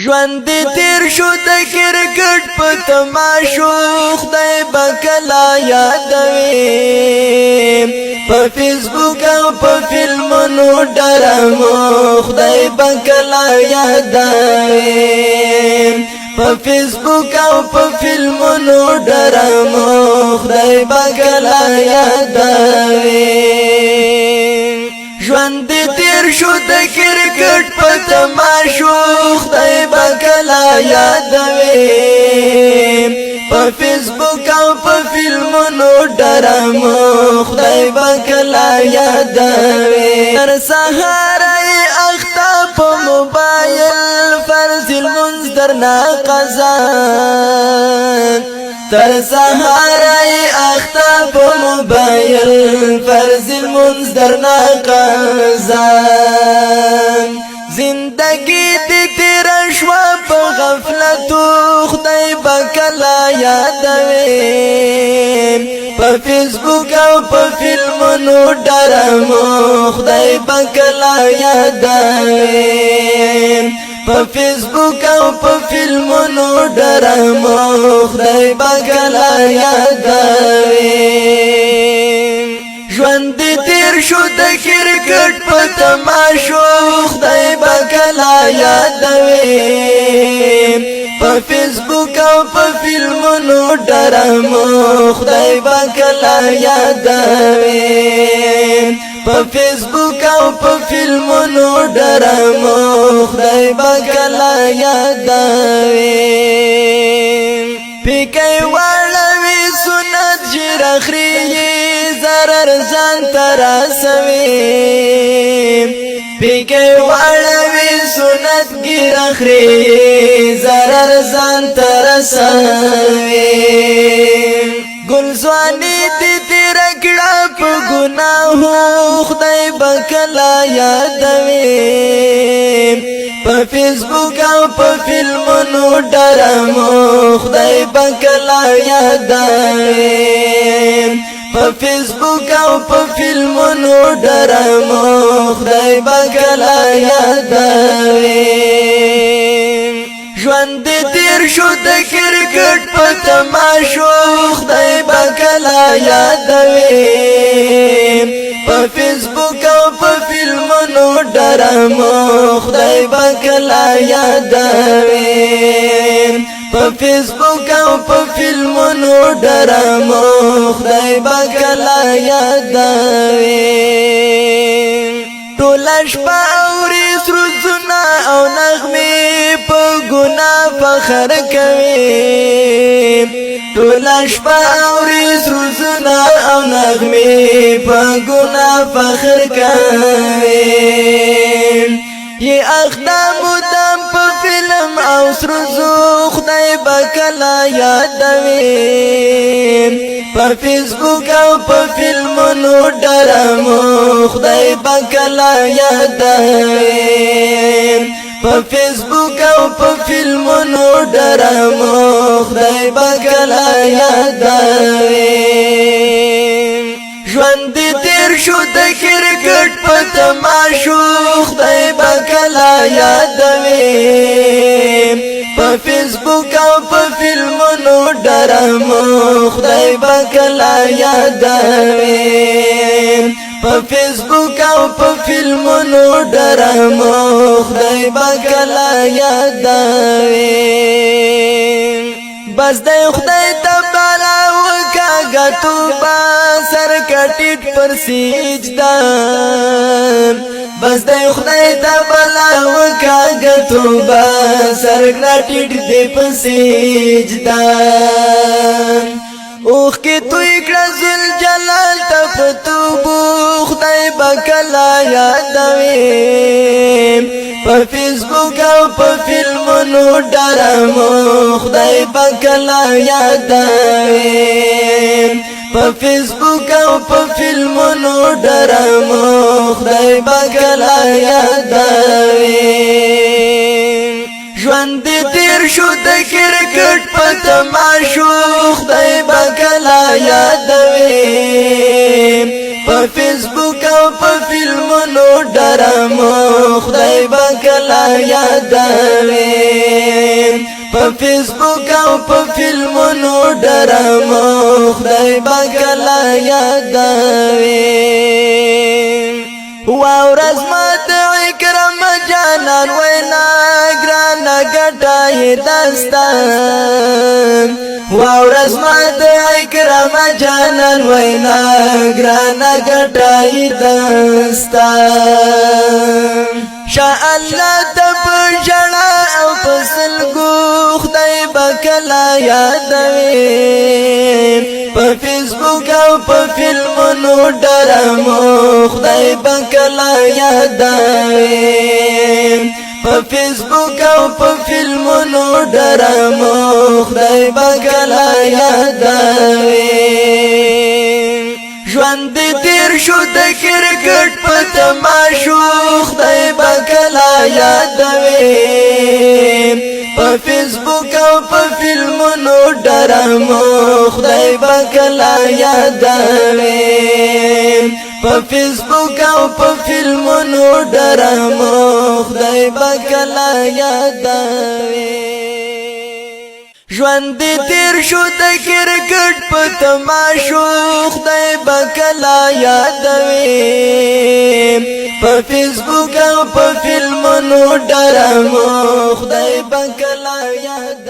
ژوند دې تیر شو د کرکټ په تماشو خدای به کله یادوي په فیسبوک او په فلمونو ډرامو خدای به کله یادوي په فیسبوک او په فلمونو ډرامو خدای به کله یادوي ژوند دې تیر شو د کرکټ په تماشو خدای به کله یادوي په فیسبوک او په فلمونو ډرامو خدای به کله یادوي تر سهار اخته په موبایل فرض المنځ درنه قضا تر سهار اخته په موبایل فرض المنځ درنه قضا زندگی دې تیر شوا په غفلت خدای به کله یادوي په فیسبوک او په فلمونو ډرامو خدای به کله یادوي په فیسبوک او په فلمونو ډرامو خدای به کله یادوي ژوند دې تیر شو د کرکټ په تماشو خدای به کله یادوي په فیسبوک او په فلمونو ډرامو خدای به کله یادوي په فیسبوک او په فلمونو ډرامو خدای به کله یادوي پکې واړوي سنت جرخري zarar ځان تراسوي پکې واړوي سنت ګرخري zarar ځان تراسوي ګلزواني دې تیر کړه په ګناهو خدای به کله یادوي په فیسبوک او په فلمونو ډرامو خدای به کله یادوي په فیسبوک او په فلمونو ډرامو خدای به کله یادوي ژوند دې تیر شو د کرکټ په تماشو خدای به کله یادوي په فیسبوک او په فلمونو ډرامو خدای به کله یادوي په فیسبوک او په فلمونو ډرامو خدای به کله یادوي ټول شپه اوري سرزونه او نغمې په ګناه فخر کوي ټول شپه اوري سرزونه او نغمې په ګناه فخر کوي یہ اخدام مدام په فلم او سرزو خدای به کله یادوي په فیسبوک او په فلمونو ډرامو خدای به کله یادوي په فیسبوک او په فلمونو ډرامو خدای به کله یادوي ژوند دې تیر شو د کرکټ په تماشو خدای به کله یادوي په فیسبوک او په فلمونو ډرامو خدای به کله یادوي په فیسبوک او په فلمونو ډرامو خدای به کله یادوي بس د خدای تبارا وکاږه توبه سر کټیټ پر سجدا بس د خدای تبارا وکاږه توبه سر کټیټ دې پر سجدا اوخ کې توي کړه ذل جلال تفتوبو خدای به کله یادوي په فیسبوک او په فلمونو ډرامو خدای به کله یادوي په فیسبوک او په فلمونو ډرامو خدای به کله یادوي ژوند دې تیر شو د کرکټ په تماشو خدای به کله یادوي په فیسبوک او په فلمونو ډرامو خدای به کله یادوي په فیسبوک او په فلمونو ډرامو خدای بکلا یادوي واورز مات اکرم جانان وینا ګران ګټای داستان واورز مات اکرم جانان وینا ګران ګټای داستان شاء الله تب جنا او فصل کو خدای بکلا یادوي په فیسبوک او په فلمونو ډرامو خدای بکلا یادوي په فیسبوک او په فلمونو ډرامو خدای بکلا یادوي ژوند تیر شو د کرکټ په تماشو خدای بکلا یادوي په فیسبوک او په فلمونو ډرامو خدای بکلا یادوي په فیسبوک او په فلمونو ډرامو خدای بکلا یادوي ژوند تیر شو د کرکټ په تماشو خدای بکلا یادوي په فیسبوک او په فلمونو ډرامو خدای بکلا یادوي